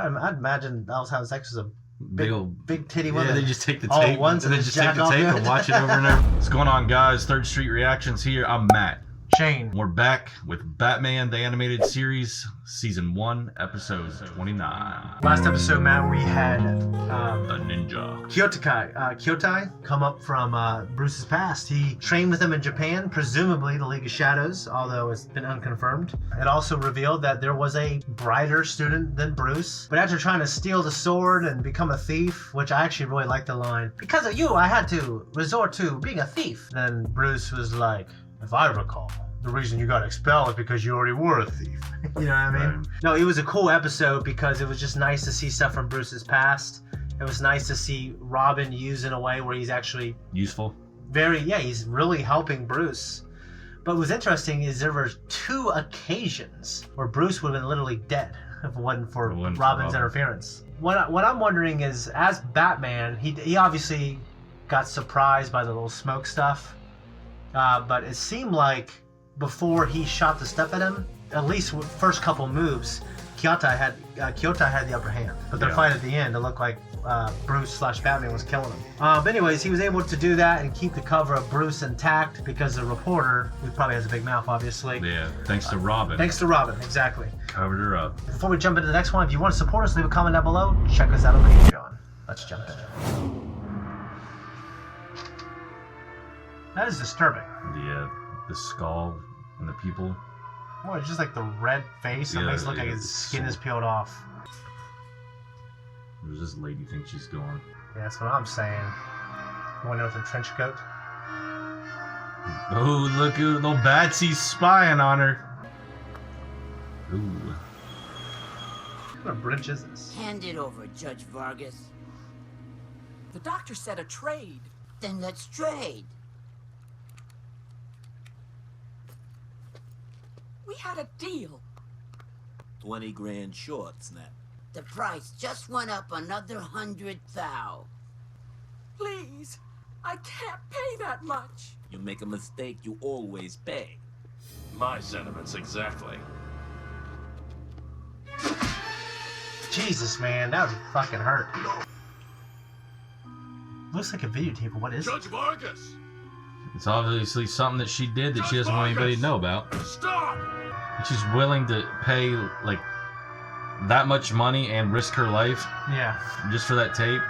I'd imagine I was having sex with a big titty woman. Yeah, they just take the tape once and then just take the tape and watch it over and over. What's going on, guys? Third Street Reactions here. I'm Matt. Shane. We're back with Batman the Animated Series, Season 1, Episode 29. Last episode, Matt, we had a ninja. Kyotai come up from Bruce's past. He trained with him in Japan, presumably the League of Shadows, although it's been unconfirmed. It also revealed that there was a brighter student than Bruce, but after trying to steal the sword and become a thief, which I actually really liked the line, "Because of you, I had to resort to being a thief." Then Bruce was like, "If I recall, the reason you got expelled is because you already were a thief." You know what I mean? Right. No, it was a cool episode because it was just nice to see stuff from Bruce's past. It was nice to see Robin used in a way where he's actually useful. He's really helping Bruce. But what was interesting is there were 2 occasions where Bruce would have been literally dead if it wasn't for Robin's interference. What I'm wondering is, as Batman, he obviously got surprised by the little smoke stuff. But it seemed like before he shot the stuff at him, at least with first couple moves, Kyotai had the upper hand. But their fight at the end, it looked like Bruce/Batman was killing him. But anyways, he was able to do that and keep the cover of Bruce intact because the reporter, who probably has a big mouth, obviously. Yeah, thanks to Robin. Thanks to Robin, exactly. Covered her up. Before we jump into the next one, if you want to support us, leave a comment down below. Check us out on Patreon. Let's jump in. That is disturbing. Yeah, the skull and the people. Well, it's just like the red face. It makes it look like his skin is peeled off. Where's this lady think she's going? Yeah, that's what I'm saying. Going in with a trench coat. Oh, look at little Batsy's spying on her. Ooh. What bridge is this? Hand it over, Judge Vargas. The doctor said a trade. Then let's trade. We had a deal. 20 grand short, Snap. The price just went up another 100,000. Please, I can't pay that much. You make a mistake, you always pay. My sentiments, exactly. Jesus, man, that would fucking hurt. Looks like a videotape, but what is it? Judge Vargas! It's obviously something that she did that she doesn't want anybody to know about. Stop! And she's willing to pay, like, that much money and risk her life. Yeah. Just for that tape.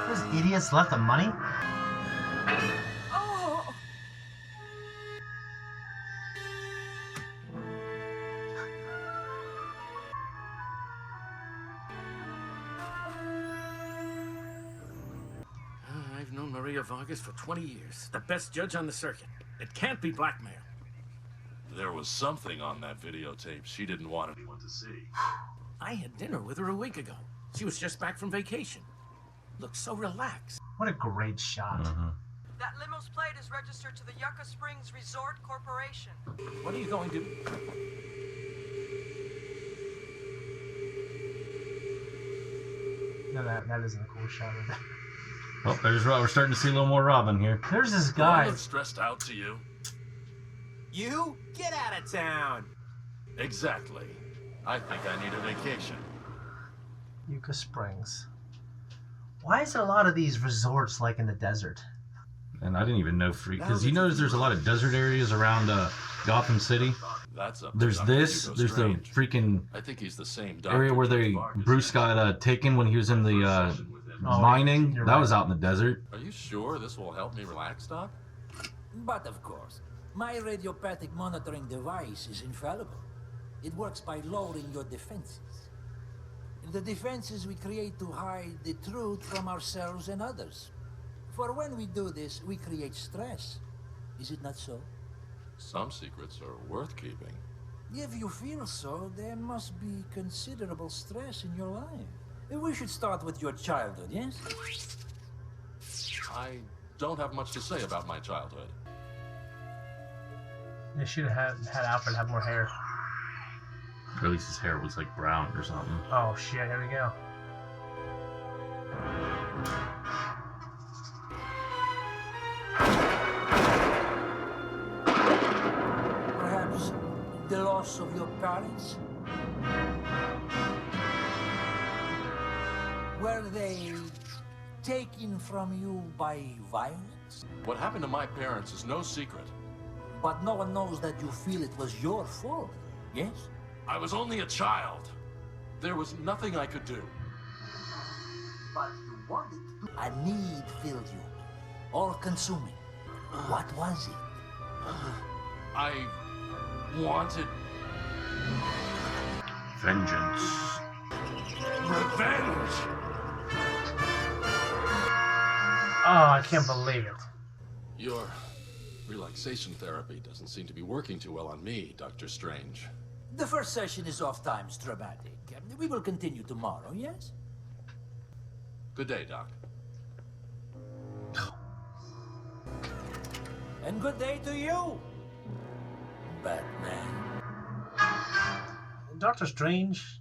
Those idiots left the money? Oh. I've known Maria Vargas for 20 years. The best judge on the circuit. It can't be blackmail. There was something on that videotape she didn't want anyone to see. I had dinner with her a week ago. She was just back from vacation. Looked so relaxed. What a great shot. That limo's plate is registered to the Yucca Springs Resort Corporation. What are you going to... No, that isn't a cool shot right there. Oh, there's We're starting to see a little more Robin here. There's this Do I guy. look stressed out to you? You? Get out of town! Exactly. I think I need a vacation. Yucca Springs. Why is there a lot of these resorts like in the desert? And I didn't even know because you notice there's a lot of desert areas around Gotham City. That's up. There's this. There's the freaking I think he's the same area where Bruce got taken when he was in the mining. That was out in the desert. Are you sure this will help me relax, Doc? But of course, my radiopathic monitoring device is infallible. It works by lowering your defenses. The defenses we create to hide the truth from ourselves and others. For when we do this, we create stress. Is it not so? Some secrets are worth keeping. If you feel so, there must be considerable stress in your life. We should start with your childhood, yes? I don't have much to say about my childhood. They should have had Alfred have more hair. Or at least his hair was like brown or something. Oh shit, here we go. Perhaps the loss of your parents parents? Were they taken from you by violence? What happened to my parents is no secret. But no one knows that you feel it was your fault, yes? I was only a child. There was nothing I could do. But you wanted to. A need filled you, all-consuming. What was it? I wanted Vengeance. revenge. Oh, I can't believe it. Your relaxation therapy doesn't seem to be working too well on me, Dr. Strange. The first session is oft-times traumatic. We will continue tomorrow, yes? Good day, Doc. And good day to you, Batman. Doctor Strange.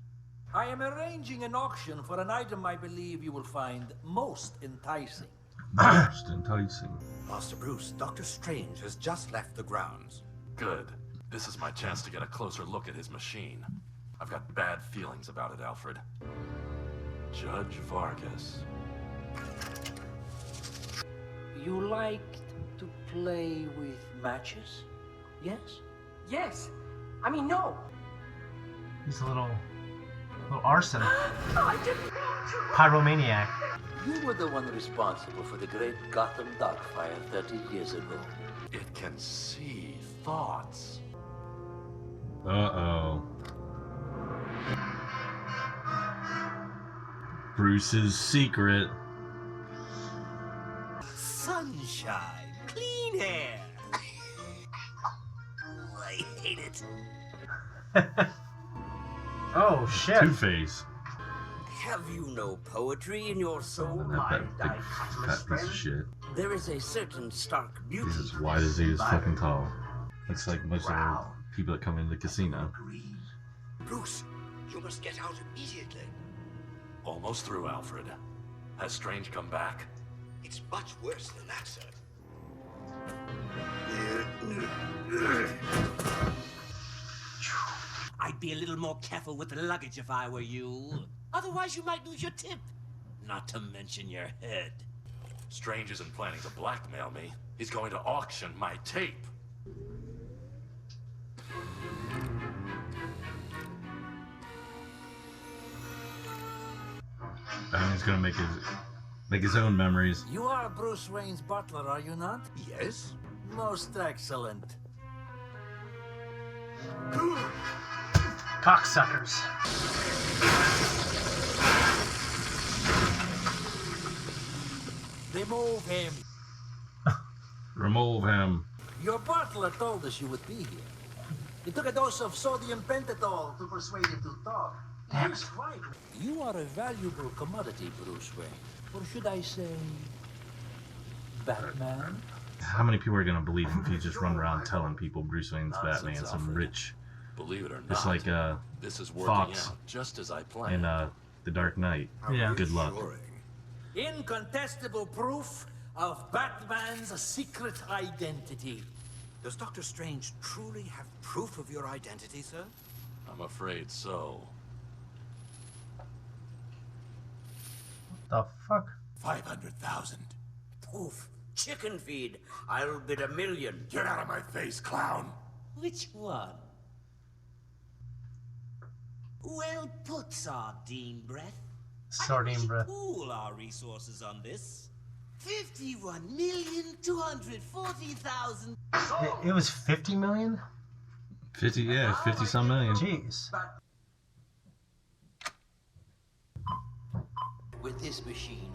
I am arranging an auction for an item I believe you will find most enticing. Most enticing. Master Bruce, Dr. Strange has just left the grounds. Good. This is my chance to get a closer look at his machine. I've got bad feelings about it, Alfred. Judge Vargas. You liked to play with matches? Yes? Yes. I mean, no. He's a little arson. I didn't mean to. Pyromaniac. You were the one responsible for the great Gotham Darkfire 30 years ago. It can see thoughts. Uh-oh. Bruce's secret. Sunshine, clean hair. Oh, I hate it. Oh, shit. Two-Face. Have you no poetry in your soul, And my that big fat piece of shit. There is a certain stark beauty. He's as wide as he is fucking tall. Looks like most of the people that come into the casino. Bruce, you must get out immediately. Almost through, Alfred. Has Strange come back? It's much worse than that, sir. I'd be a little more careful with the luggage if I were you. Otherwise, you might lose your tip. Not to mention your head. Strange isn't planning to blackmail me. He's going to auction my tape. Batman's gonna make his own memories. You are Bruce Wayne's butler, are you not? Yes? Most excellent. Cocksuckers. Remove him. Remove him. Your butler told us you would be here. He took a dose of sodium pentothal to persuade him to talk. He's right. You are a valuable commodity, Bruce Wayne. Or should I say, Batman? How many people are gonna believe him if he just run around telling people Bruce Wayne's Nonsense, Batman? Some Alfred. rich, Believe it or not, just like this is working Fox out just as I planned. in The Dark Knight. Yeah. Good luck. Incontestable proof of Batman's secret identity. Does Dr. Strange truly have proof of your identity, sir? I'm afraid so. The fuck? 500,000. Poof. Chicken feed. I'll bid $1 million. Get out of my face, clown. Which one? Well put, Sardine Breath. Sardine breath. Pool our resources on this. 51,240,000. It was 50 million? 50, yeah, 50 some million. Jeez. With this machine,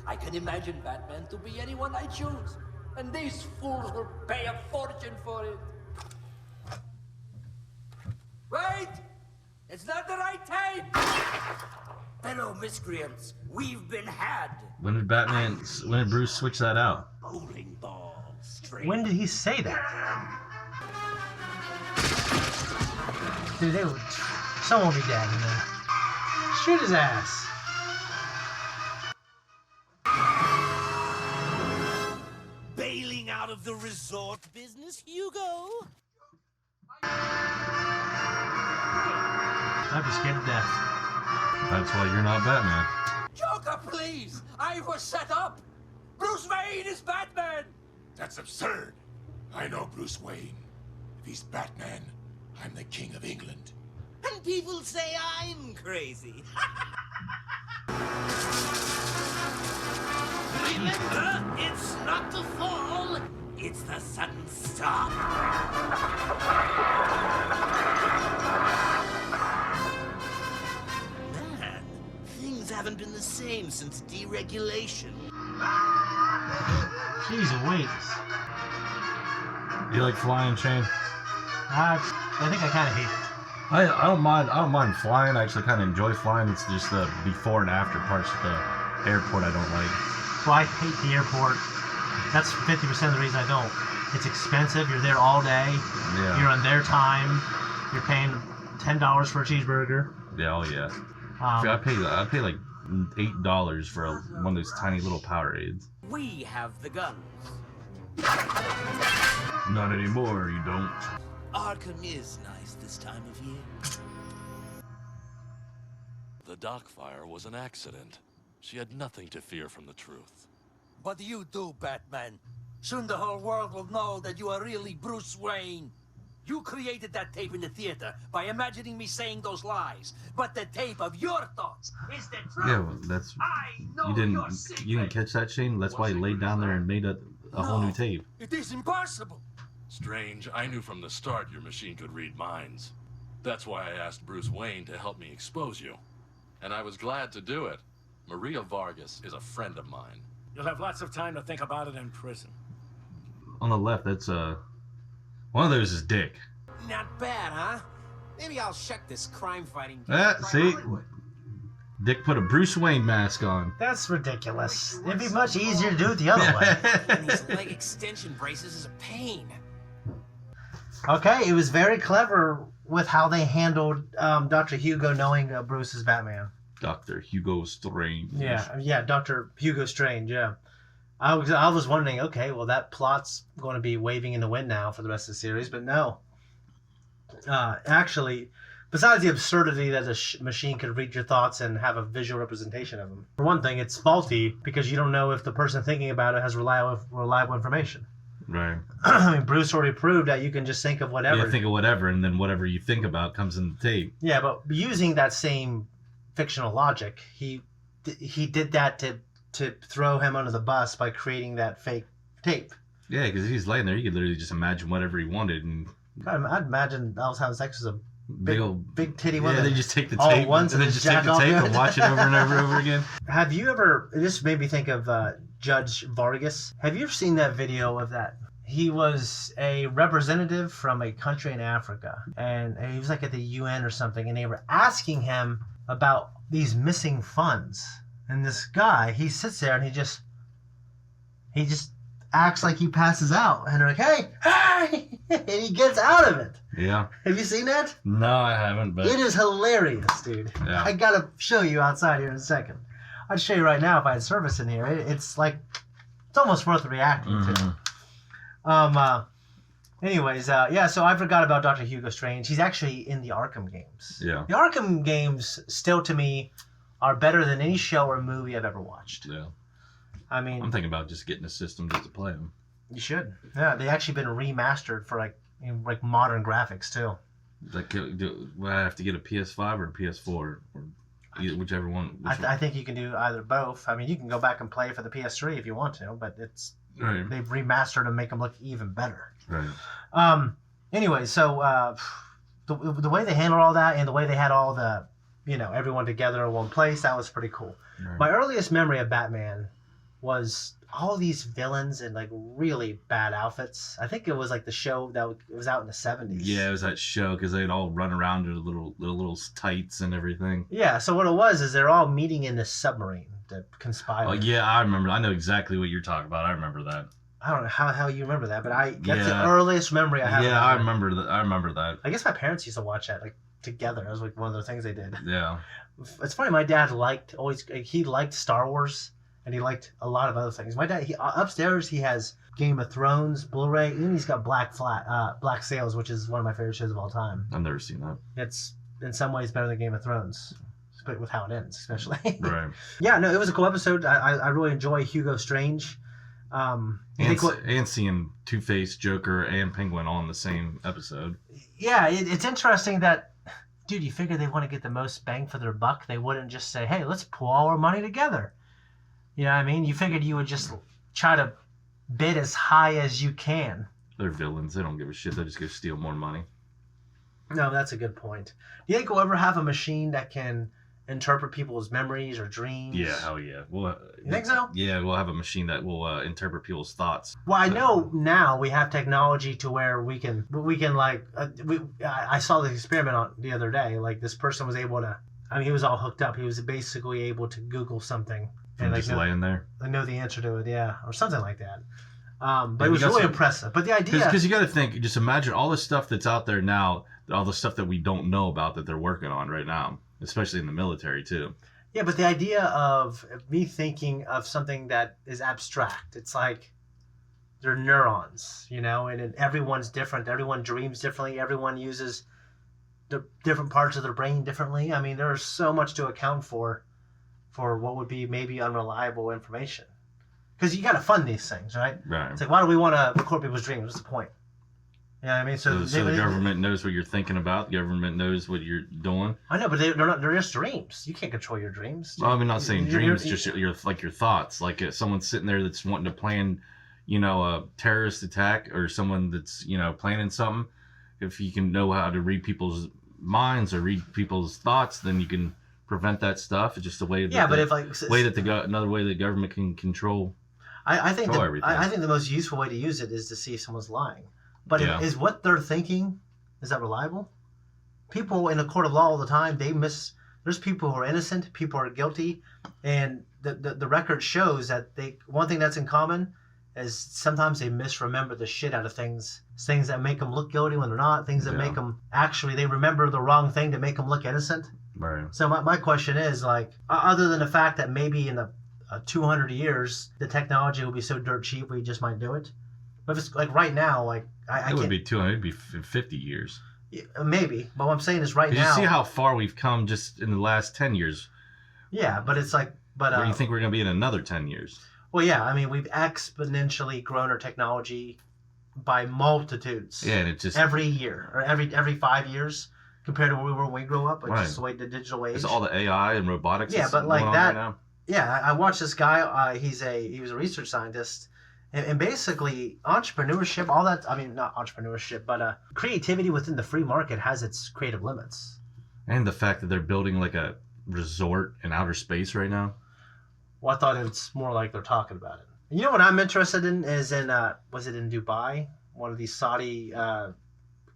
I can imagine Batman to be anyone I choose. And these fools will pay a fortune for it. Wait! It's not the right time! Fellow miscreants, we've been had. When did Bruce switch that out? Bowling balls. Strange. When did he say that? Dude, someone will be dead, man. Shoot his ass. Bailing out of the resort business, Hugo? I'd be scared to death. That's why you're not Batman. Joker, please! I was set up! Bruce Wayne is Batman! That's absurd. I know Bruce Wayne. If he's Batman, I'm the King of England. And people say I'm crazy. Remember, it's not the fall, it's the sudden stop. Man, things haven't been the same since deregulation. Jeez Louise. You like flying, Shane? I think I kind of hate it. I don't mind flying. I actually kind of enjoy flying. It's just the before and after parts of the airport I don't like. Well, I hate the airport. That's 50% of the reason I don't. It's expensive. You're there all day. Yeah. You're on their time. You're paying $10 for a cheeseburger. Yeah, oh yeah. See, I pay like $8 for one of those tiny little Powerades. We have the guns. Not anymore, you don't. Arkham is nice this time of year. The dock fire was an accident. She had nothing to fear from the truth. What do you do, Batman? Soon the whole world will know that you are really Bruce Wayne. You created that tape in the theater by imagining me saying those lies. But the tape of your thoughts is the truth. Yeah, well, that's you didn't catch that, Shane. That's why he laid down there and made a whole new tape. It is impossible. Strange, I knew from the start your machine could read minds. That's why I asked Bruce Wayne to help me expose you. And I was glad to do it. Maria Vargas is a friend of mine. You'll have lots of time to think about it in prison. On the left, that's one of those is Dick. Not bad, huh? Maybe I'll check this crime-fighting. See, Dick put a Bruce Wayne mask on. That's ridiculous. It'd be much easier to do it the other way. And these leg extension braces is a pain. Okay, it was very clever with how they handled Dr. Hugo knowing Bruce is Batman. Dr. Hugo Strange. Yeah, Dr. Hugo Strange, yeah. I was wondering, okay, well, that plot's going to be waving in the wind now for the rest of the series, but no. Actually, besides the absurdity that a machine could read your thoughts and have a visual representation of them, for one thing, it's faulty because you don't know if the person thinking about it has reliable information. Right. I mean, Bruce already proved that you can just think of whatever. Yeah, think of whatever, and then whatever you think about comes in the tape. Yeah, but using that same fictional logic, he did that to throw him under the bus by creating that fake tape. Yeah, because if he's laying there, he could literally just imagine whatever he wanted, and I'd imagine I was having sex with a big titty woman. Yeah, they just take the tape and then just take the tape and watch it over and over and over again. Have you ever? This made me think of Judge Vargas. Have you ever seen that video of that? He was a representative from a country in Africa, and he was like at the UN or something, and they were asking him about these missing funds. And this guy, he sits there and he just acts like he passes out. And they're like, hey, and he gets out of it. Yeah. Have you seen that? No, I haven't, but... It is hilarious, dude. Yeah. I gotta show you outside here in a second. I'd show you right now if I had service in here. It's like, it's almost worth reacting to. Anyways, so I forgot about Dr. Hugo Strange. He's actually in the Arkham games. Yeah. The Arkham games, still to me, are better than any show or movie I've ever watched. Yeah. I mean, I'm thinking about just getting a system just to play them. You should. Yeah, they actually been remastered for like modern graphics too. Like, do I have to get a PS5 or a PS4 or whichever one? I think you can do either both. I mean, you can go back and play for the PS3 if you want to, but right. They've remastered and make them look even better. Right. Anyway, so the way they handled all that and the way they had all the everyone together in one place, that was pretty cool. Right. My earliest memory of Batman was all these villains in like really bad outfits. I think it was like the show that was out in the 70s. Yeah, it was that show because they'd all run around in little tights and everything. Yeah, so what it was is they're all meeting in this submarine to conspire. Oh yeah, I remember. I know exactly what you're talking about. I remember that. I don't know how you remember that, but that's the earliest memory I have. Yeah, I remember that. I remember that. I guess my parents used to watch that like together. It was like one of the things they did. Yeah. It's funny. My dad liked Star Wars, and he liked a lot of other things. My dad, upstairs he has Game of Thrones Blu-ray, and he's got Black Sails, which is one of my favorite shows of all time. I've never seen that. It's in some ways better than Game of Thrones, but with how it ends, especially. Right. Yeah, no, it was a cool episode. I really enjoy Hugo Strange. And seeing Two-Face, Joker, and Penguin all in the same episode. Yeah, it's interesting that, dude, you figure they want to get the most bang for their buck. They wouldn't just say, hey, let's pool all our money together. You know what I mean? You figured you would just try to bid as high as you can. They're villains. They don't give a shit. They just go steal more money. No, that's a good point. Do you think we'll ever have a machine that can interpret people's memories or dreams? Yeah, hell yeah. You think so? Yeah, we'll have a machine that will interpret people's thoughts. Well, I know now we have technology to where we can like. I saw the experiment on the other day. Like this person was able to. I mean, he was all hooked up. He was basically able to Google something and just laying there. I know the answer to it, yeah, or something like that. But it was really impressive. But the idea, because you got to think, just imagine all the stuff that's out there now, all the stuff that we don't know about that they're working on right now, especially in the military too. Yeah, but the idea of me thinking of something that is abstract, it's like they're neurons, you know, and everyone's different. Everyone dreams differently. Everyone uses the different parts of their brain differently. I mean, there's so much to account for what would be maybe unreliable information. Because you got to fund these things, right? Right. It's like, why do we want to record people's dreams? What's the point? You know what I mean? So the government knows what you're thinking about. The government knows what you're doing. I know, but they're just dreams. You can't control your dreams. Well, I'm not saying dreams, just your thoughts. Like someone's sitting there that's wanting to plan, you know, a terrorist attack, or someone that's, you know, planning something. If you can know how to read people's minds or read people's thoughts, then you can prevent that stuff. It's just a way. Another way the government can control. I think the most useful way to use it is to see if someone's lying. But is what they're thinking, is that reliable? People in a court of law all the time, there's people who are innocent, people who are guilty, and the record shows that one thing that's in common is sometimes they misremember the shit out of things that make them look guilty when they're not, things that make them they remember the wrong thing to make them look innocent. Right. So my question is, like, other than the fact that maybe in the 200 years the technology will be so dirt cheap we just might do it, but if it's like right now, like it would be 200, it'd be 50 years. Yeah, maybe, but what I'm saying is right now. You see how far we've come just in the last 10 years. Yeah, but it's like, where do you think we're going to be in another 10 years? Well, yeah, I mean, we've exponentially grown our technology by multitudes. Yeah, and it's just every year or every 5 years compared to where we were when we grew up, like just the way the digital age. It's all the AI and robotics. Yeah, but like that. Right now. Yeah, I watched this guy. He was a research scientist, and basically entrepreneurship, all that. I mean, not entrepreneurship, but creativity within the free market has its creative limits. And the fact that they're building like a resort in outer space right now. Well, I thought it's more like they're talking about it. And you know what I'm interested in is was it in Dubai? One of these Saudi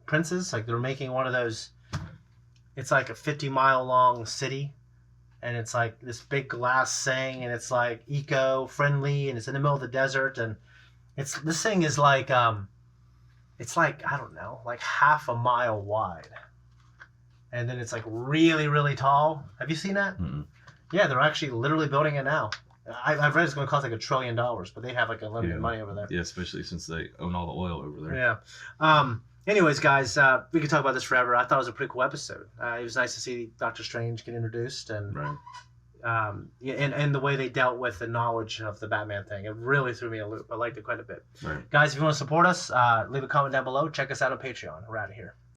princes, like they're making one of those. It's like a 50-mile long city. And it's like this big glass thing, and it's like eco-friendly, and it's in the middle of the desert, and this thing is like it's like, I don't know, like half a mile wide, and then it's like really, really tall. Have you seen that? Mm-hmm. Yeah, they're actually literally building it now. I've read it's going to cost like $1 trillion, but they have like unlimited money over there. Yeah, especially since they own all the oil over there. Yeah. Anyways, guys, we could talk about this forever. I thought it was a pretty cool episode. It was nice to see Doctor Strange get introduced, and and the way they dealt with the knowledge of the Batman thing. It really threw me a loop. I liked it quite a bit. Right. Guys, if you want to support us, leave a comment down below. Check us out on Patreon. We're out of here.